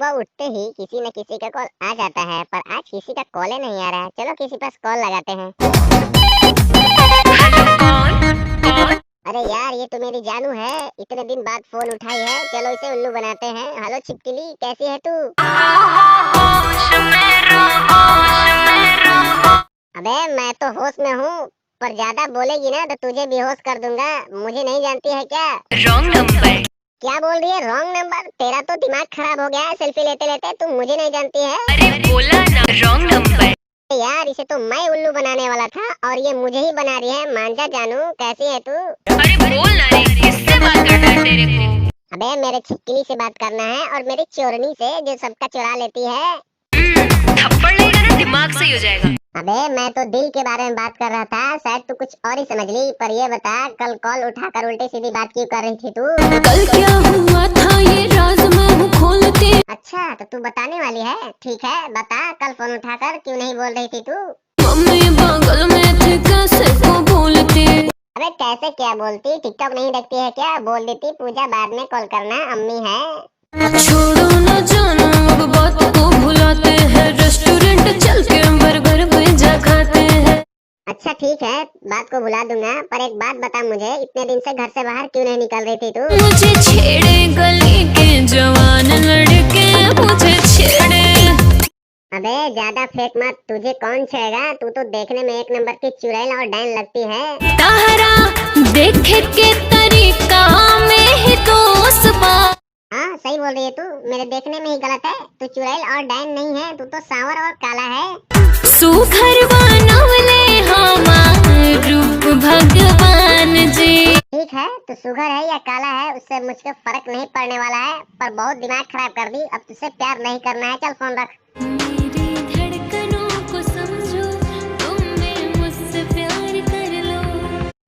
सुबह उठते ही किसी न किसी का कॉल आ जाता है, पर आज किसी का कॉल ही नहीं आ रहा है। चलो किसी पास कॉल लगाते हैं। अरे यार, ये तो मेरी जानू है, इतने दिन बाद फोन उठाई है। चलो इसे उल्लू बनाते हैं। हेलो छिपकली, कैसी है तू? अबे मैं तो होश में हूँ, पर ज्यादा बोलेगी ना तो तुझे बेहोश कर दूंगा। मुझे नहीं जानती है क्या? Wrong number. क्या बोल रही है? Wrong number? तेरा तो दिमाग खराब हो गया है सेल्फी लेते लेते। तू मुझे नहीं जानती है? अरे बोला ना रॉन्ग नंबर। यार, इसे तो मैं उल्लू बनाने वाला था और ये मुझे ही बना रही है। मान जा जानू, कैसी है तू? अरे बोल ना रे, किससे बात करना है तेरे को? अबे मेरे छिपकली से बात करना है, और मेरी चोरनी से जो सबका चुरा लेती है। थप्पड़ लगेगा ना दिमाग सही हो जाएगा। अबे मैं तो दिल के बारे में बात कर रहा था, शायद तू कुछ और ही समझ ली। पर ये बता, कल कॉल उठाकर उल्टी सीधी बात क्यों कर रही थी तू? कल क्या हुआ था ये राज मैं हूँ खोलती। अच्छा, तो तू बताने वाली है। ठीक है, बता, कल फोन उठाकर क्यों नहीं बोल रही थी तू? मम्मी बगल में थी, कैसे को बोलती। अबे कैसे क्या बोलती? टिकटॉक नहीं देखती है क्या? बोल देती पूजा, बाद में कॉल करना, अम्मी है। छोड़ो ना जानो, अब बात को भुलाते हैं। रेस्टोरेंट चल के बर्गर पिज्जा खाते हैं। अच्छा ठीक है, बात को भुला दूंगा, पर एक बात बता मुझे, इतने दिन से घर से बाहर क्यों नहीं निकल रही थी तू? मुझे छेड़े गली के जवान लड़के, मुझे छेड़े। अबे ज्यादा फेंक मत, तुझे कौन छेड़ेगा? तू तो देखने में एक नंबर की चुड़ैल और डायन लगती है। तारा देखे के तरीका में ही दोस्त बा। हाँ सही बोल रही है तू, मेरे देखने में ही गलत है। तू चुड़ैल और डायन नहीं है, तू तो सांवर और काला है। सुघर बनवले हमार रूप भगवान जी। ठीक है, तू सुघर है या काला है उससे मुझको फर्क नहीं पड़ने वाला है, पर बहुत दिमाग खराब कर दी। अब तुझसे प्यार नहीं करना है, चल फोन रख। मेरी धड़कनों को समझो, तुम मुझसे प्यार कर लो।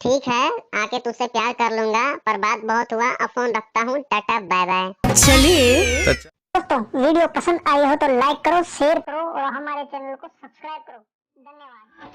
ठीक है, आके तुझसे प्यार कर लूंगा, पर बात बहुत हुआ, अब फोन रखता हूँ। Tata bye bye. चलिए। दोस्तों, वीडियो पसंद आई हो तो लाइक करो, शेयर करो और हमारे चैनल को सब्सक्राइब करो। धन्यवाद।